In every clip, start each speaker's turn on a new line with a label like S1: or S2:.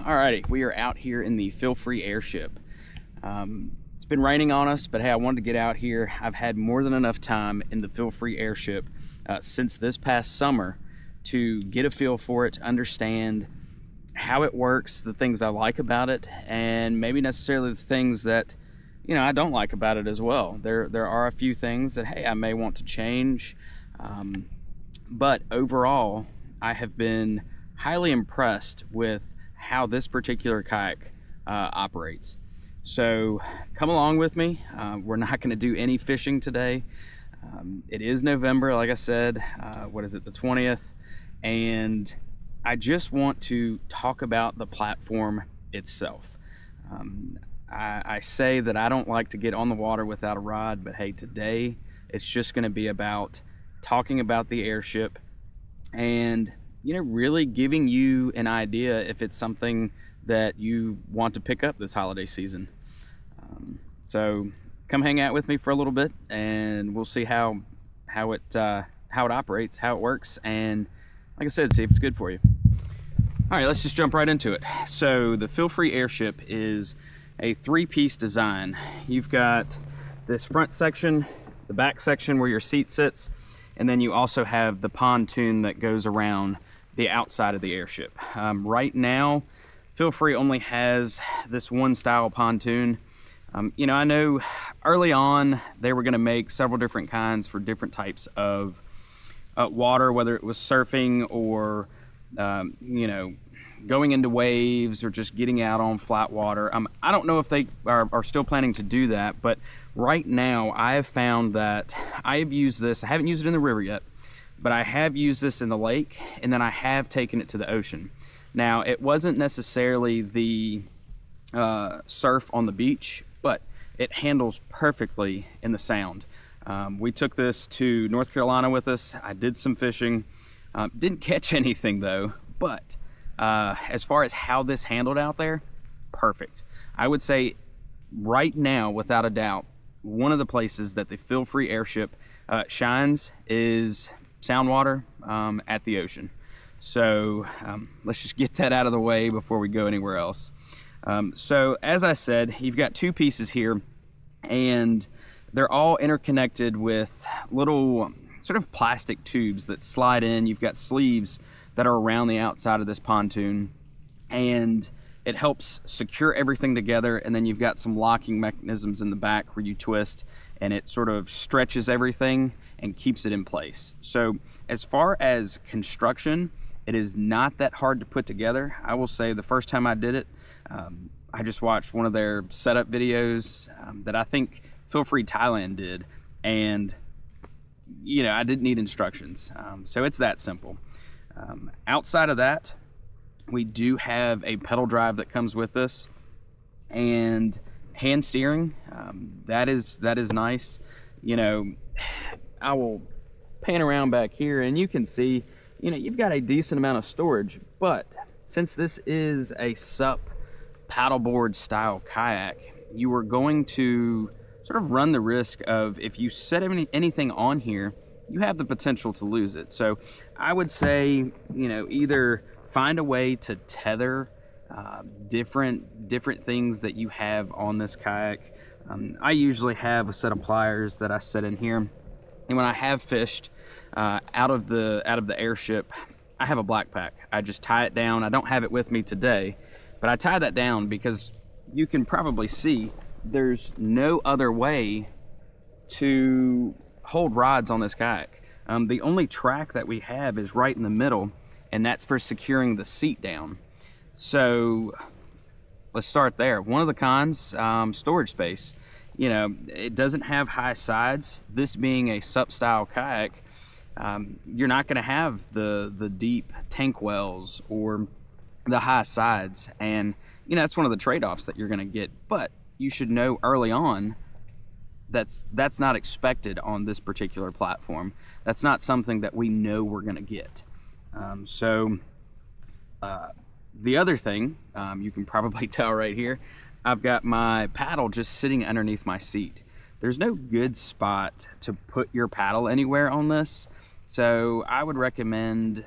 S1: Alrighty, we are out here in the FeelFree Airship. It's been raining on us, but hey, I wanted to get out here. I've had more than enough time in the FeelFree Airship since this past summer to get a feel for it, understand how it works, the things I like about it, and maybe necessarily the things that I don't like about it as well. There are a few things that, hey, I may want to change, but overall, I have been highly impressed with how this particular kayak operates. So come along with me. We're not going to do any fishing today. It is November, like I said. What is it, the 20th? And I just want to talk about the platform itself. I say that I don't like to get on the water without a rod, but hey, today it's just going to be about talking about the Airship and really giving you an idea if it's something that you want to pick up this holiday season. So come hang out with me for a little bit, and we'll see how it operates, how it works, and like I said, see if it's good for you. All right, let's just jump right into it. So the FeelFree Airship is a three-piece design. You've got this front section, the back section where your seat sits, and then you also have the pontoon that goes around the outside of the Airship. Right now, FeelFree only has this one style pontoon. I know early on they were going to make several different kinds for different types of water, whether it was surfing or going into waves or just getting out on flat water. I don't know if they are still planning to do that, but right now I have found that I have used this. I haven't used it in the river yet, but I have used this in the lake, and then I have taken it to the ocean. Now, it wasn't necessarily the surf on the beach, but it handles perfectly in the Sound. We took this to North Carolina with us. I did some fishing. Didn't catch anything though, but as far as how this handled out there, perfect. I would say right now, without a doubt, one of the places that the FeelFree Airship shines is Sound water at the ocean. So let's just get that out of the way before we go anywhere else. So as I said, you've got two pieces here, and they're all interconnected with little sort of plastic tubes that slide in. You've got sleeves that are around the outside of this pontoon, and it helps secure everything together. And then you've got some locking mechanisms in the back where you twist, and it sort of stretches everything and keeps it in place. So as far as construction, it is not that hard to put together. I will say the first time I did it, I just watched one of their setup videos that I think FeelFree Thailand did, and I didn't need instructions. So it's that simple. Outside of that, we do have a pedal drive that comes with this, and hand steering. That is nice. I will pan around back here, and you can see, you've got a decent amount of storage, but since this is a SUP paddleboard style kayak, you are going to sort of run the risk of, if you set anything on here, you have the potential to lose it. So I would say, either find a way to tether different things that you have on this kayak. I usually have a set of pliers that I set in here. And when I have fished out of the Airship, I have a black pack. I just tie it down. I don't have it with me today, but I tie that down because you can probably see there's no other way to hold rods on this kayak. The only track that we have is right in the middle, and that's for securing the seat down. So let's start there. One of the cons, storage space. It doesn't have high sides. This being a SUP style kayak, you're not going to have the deep tank wells or the high sides, and that's one of the trade-offs that you're going to get. But you should know early on that's not expected on this particular platform. That's not something that we know we're going to get. The other thing, you can probably tell right here, I've got my paddle just sitting underneath my seat. There's no good spot to put your paddle anywhere on this, so I would recommend,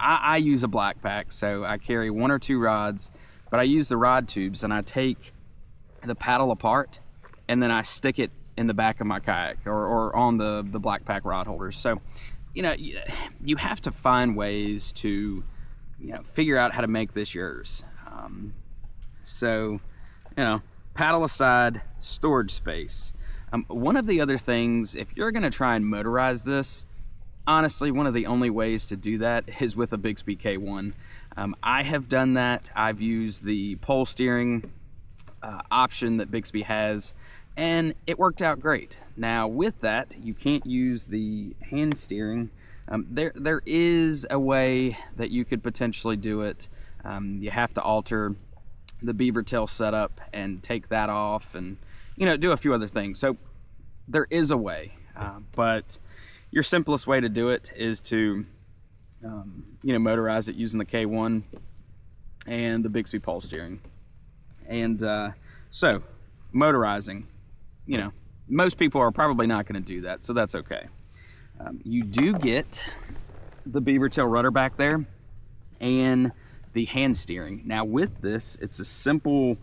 S1: I use a black pack, so I carry 1 or 2 rods, but I use the rod tubes and I take the paddle apart and then I stick it in the back of my kayak or on the black pack rod holders. So, you know, you have to find ways to, you know, figure out how to make this yours. So, you know, paddle aside, storage space. One of the other things, if you're going to try and motorize this, honestly, one of the only ways to do that is with a Bixby K1. I have done that. I've used the pole steering option that Bixby has, and it worked out great. Now, with that, you can't use the hand steering. There is a way that you could potentially do it. You have to alter the beaver tail setup and take that off and, you know, do a few other things. So there is a way, but your simplest way to do it is to, you know, motorize it using the K1 and the Bixby pole steering. And so motorizing, you know, most people are probably not going to do that, so that's okay. You do get the beaver tail rudder back there and the hand steering. Now with this, it's a simple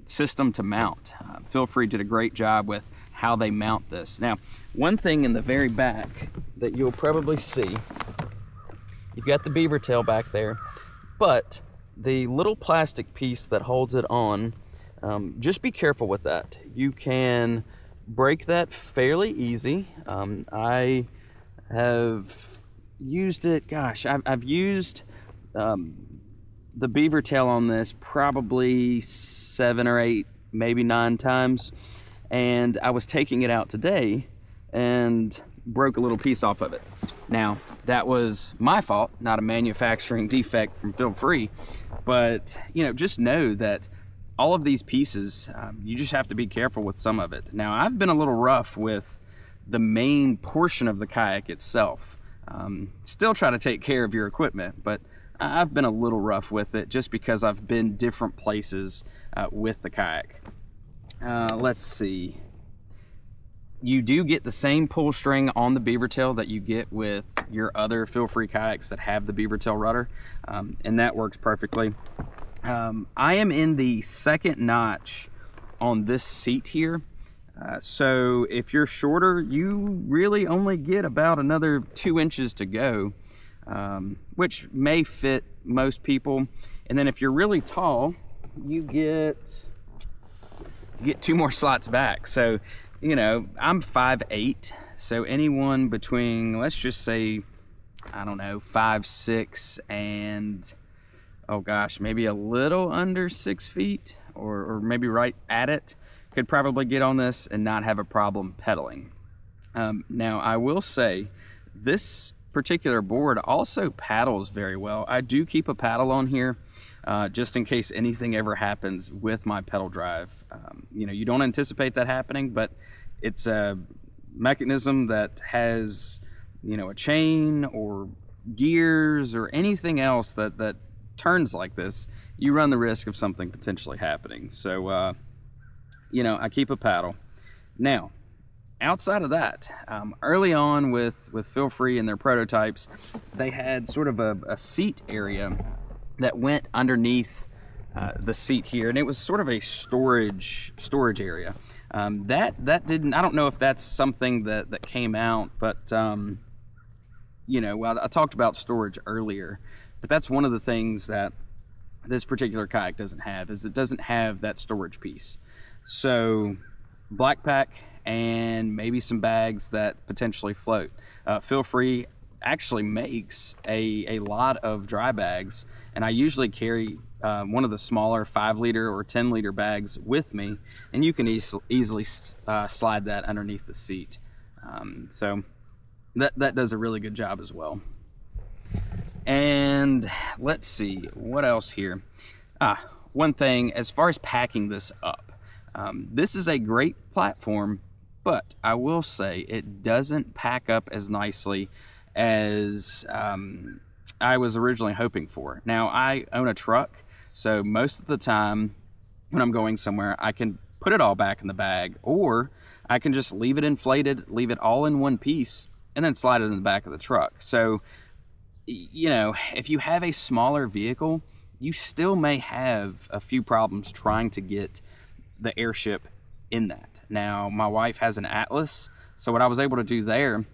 S1: system to mount. FeelFree did a great job with how they mount this. Now, one thing in the very back that you'll probably see, you've got the beaver tail back there, but the little plastic piece that holds it on, just be careful with that. You can break that fairly easy. I have used it, gosh, I've used the beaver tail on this probably 7 or 8, maybe 9 times, and I was taking it out today and broke a little piece off of it. Now, that was my fault, not a manufacturing defect from FeelFree, but, you know, just know that all of these pieces, you just have to be careful with some of it. Now, I've been a little rough with the main portion of the kayak itself. Still try to take care of your equipment, but I've been a little rough with it just because I've been different places with the kayak. Let's see. You do get the same pull string on the beaver tail that you get with your other FeelFree kayaks that have the beaver tail rudder, and that works perfectly. I am in the 2nd notch on this seat here. So if you're shorter, you really only get about another 2 inches to go. Which may fit most people. And then if you're really tall, you get 2 more slots back. So, you know, I'm 5'8", so anyone between, let's just say, I don't know, 5'6" and, oh gosh, maybe a little under 6 feet, or maybe right at it, could probably get on this and not have a problem pedaling. Now, I will say, this particular board also paddles very well. I do keep a paddle on here just in case anything ever happens with my pedal drive. You know, you don't anticipate that happening, but it's a mechanism that has, you know, a chain or gears or anything else that turns like this. You run the risk of something potentially happening. So, you know, I keep a paddle. Now, outside of that, early on with FeelFree and their prototypes, they had sort of a seat area that went underneath the seat here, and it was sort of a storage area. That didn't, I don't know if that's something that came out, but you know, well, I talked about storage earlier, but that's one of the things that this particular kayak doesn't have, is it doesn't have that storage piece. So black pack and maybe some bags that potentially float. FeelFree actually makes a lot of dry bags, and I usually carry one of the smaller 5-liter or 10-liter bags with me, and you can easily slide that underneath the seat. So that does a really good job as well. And let's see, what else here? One thing, as far as packing this up, this is a great platform, but I will say it doesn't pack up as nicely as I was originally hoping for. Now, I own a truck, so most of the time when I'm going somewhere, I can put it all back in the bag, or I can just leave it inflated, leave it all in one piece, and then slide it in the back of the truck. So, you know, if you have a smaller vehicle, you still may have a few problems trying to get the Airship in that. Now, my wife has an Atlas, so what I was able to do there,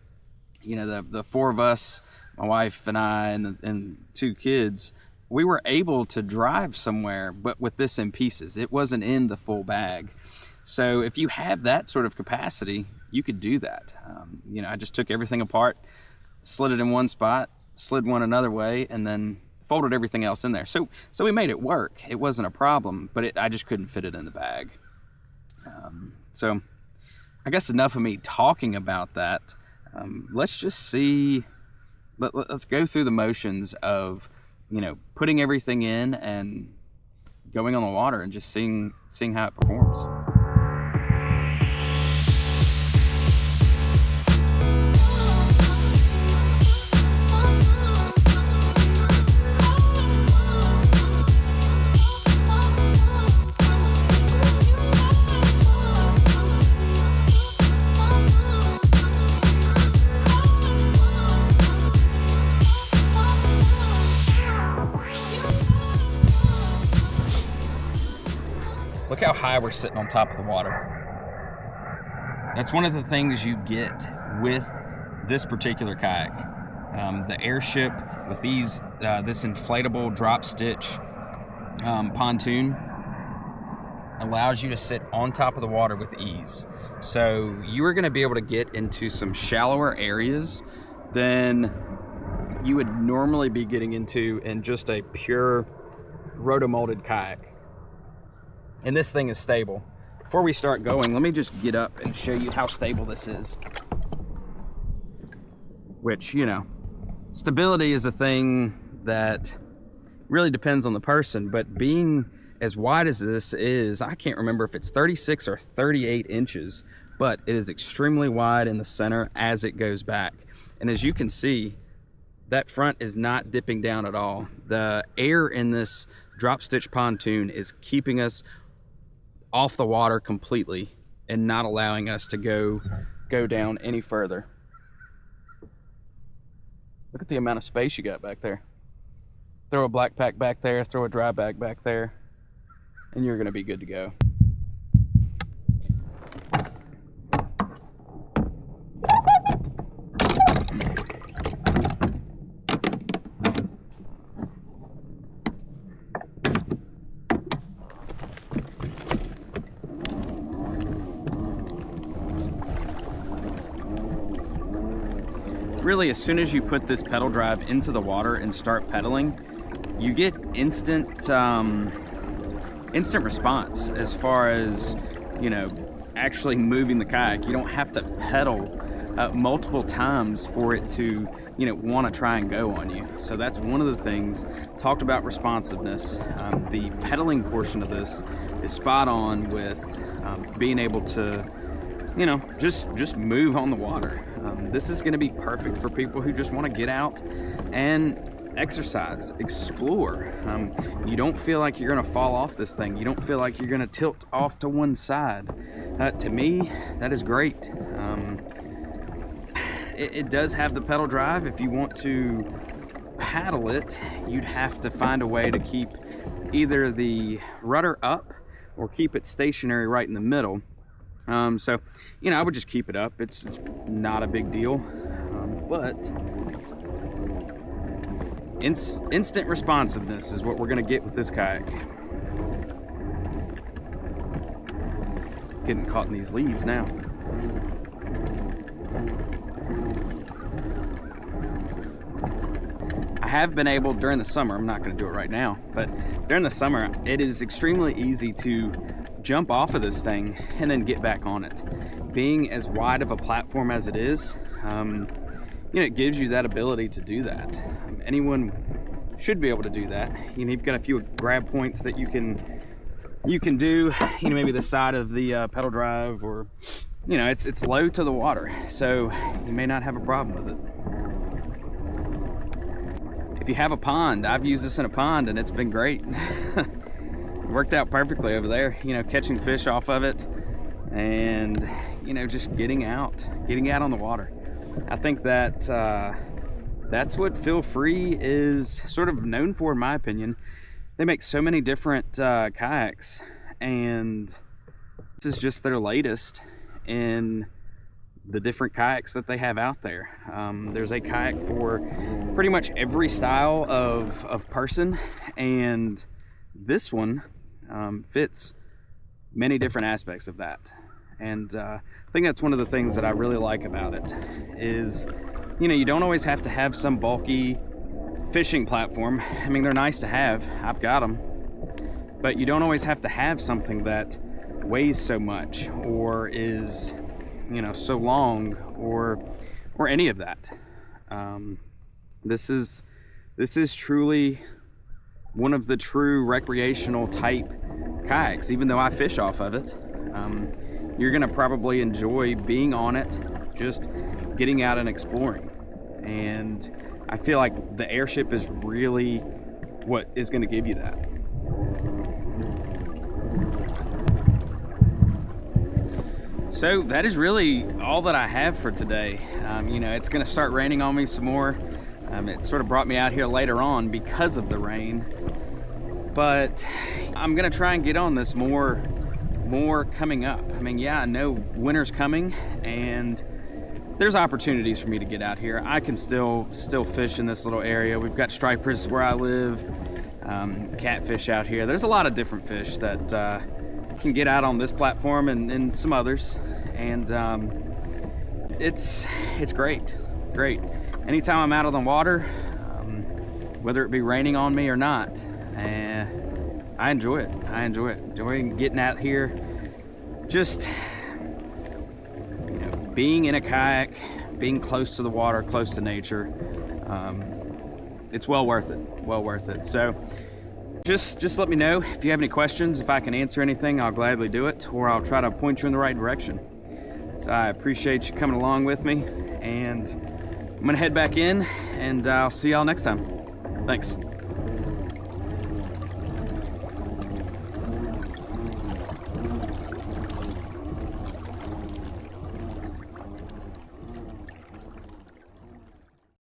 S1: you know, the four of us, my wife and I and two kids, we were able to drive somewhere, but with this in pieces. It wasn't in the full bag. So if you have that sort of capacity, you could do that. You know, I just took everything apart, slid it in one spot, slid one another way, and then folded everything else in there. So we made it work. It wasn't a problem, but I just couldn't fit it in the bag. So I guess enough of me talking about that. Let's just see, let's go through the motions of, you know, putting everything in and going on the water and just seeing how it performs. Look how high we're sitting on top of the water. That's one of the things you get with this particular kayak. The Airship with these, this inflatable drop stitch pontoon allows you to sit on top of the water with ease. So you are going to be able to get into some shallower areas than you would normally be getting into in just a pure rotomolded kayak. And this thing is stable. Before we start going, let me just get up and show you how stable this is. Which, you know, stability is a thing that really depends on the person, but being as wide as this is, I can't remember if it's 36 or 38 inches, but it is extremely wide in the center as it goes back. And as you can see, that front is not dipping down at all. The air in this drop stitch pontoon is keeping us off the water completely and not allowing us to go down any further. Look at the amount of space you got back there. Throw a black pack back there, throw a dry bag back there, and you're gonna be good to go. Really, as soon as you put this pedal drive into the water and start pedaling, you get instant response as far as, you know, actually moving the kayak. You don't have to pedal multiple times for it to, you know, want to try and go on you. So that's one of the things. Talked about responsiveness. The pedaling portion of this is spot on with being able to, you know, just move on the water. This is going to be perfect for people who just want to get out and exercise, explore. You don't feel like you're going to fall off this thing. You don't feel like you're going to tilt off to one side. To me, that is great. It does have the pedal drive. If you want to paddle it, you'd have to find a way to keep either the rudder up or keep it stationary right in the middle. So, you know, I would just keep it up. It's not a big deal, but instant responsiveness is what we're going to get with this kayak. Getting caught in these leaves now. I have been able during the summer, I'm not going to do it right now, but during the summer, it is extremely easy to jump off of this thing and then get back on it. Being as wide of a platform as it is, you know, it gives you that ability to do that. Anyone should be able to do that. You know, you've got a few grab points that you can do, you know, maybe the side of the pedal drive, or, you know, it's low to the water, so you may not have a problem with it. If you have a pond, I've used this in a pond and it's been great. Worked out perfectly over there, you know, catching fish off of it and, you know, just getting out on the water. I think that that's what FeelFree is sort of known for, in my opinion. They make so many different kayaks, and this is just their latest in the different kayaks that they have out there. There's a kayak for pretty much every style of person, and this one fits many different aspects of that. And I think that's one of the things that I really like about it is, you know, you don't always have to have some bulky fishing platform. I mean, they're nice to have. I've got them. But you don't always have to have something that weighs so much or is, you know, so long or any of that. This is truly one of the true recreational type kayaks. Even though I fish off of it, you're gonna probably enjoy being on it, just getting out and exploring. And I feel like the Airship is really what is gonna give you that. So that is really all that I have for today. You know, it's gonna start raining on me some more. It sort of brought me out here later on because of the rain, but I'm gonna try and get on this more coming up. I mean, yeah, I know winter's coming and there's opportunities for me to get out here. I can still fish in this little area. We've got stripers where I live, catfish out here. There's a lot of different fish that can get out on this platform and some others, and it's great. Anytime I'm out on the water, whether it be raining on me or not, I enjoy it. Enjoying getting out here, just, you know, being in a kayak, being close to the water, close to nature. It's well worth it. So just let me know if you have any questions. If I can answer anything, I'll gladly do it, or I'll try to point you in the right direction. So I appreciate you coming along with me, and I'm gonna head back in, and I'll see y'all next time. Thanks.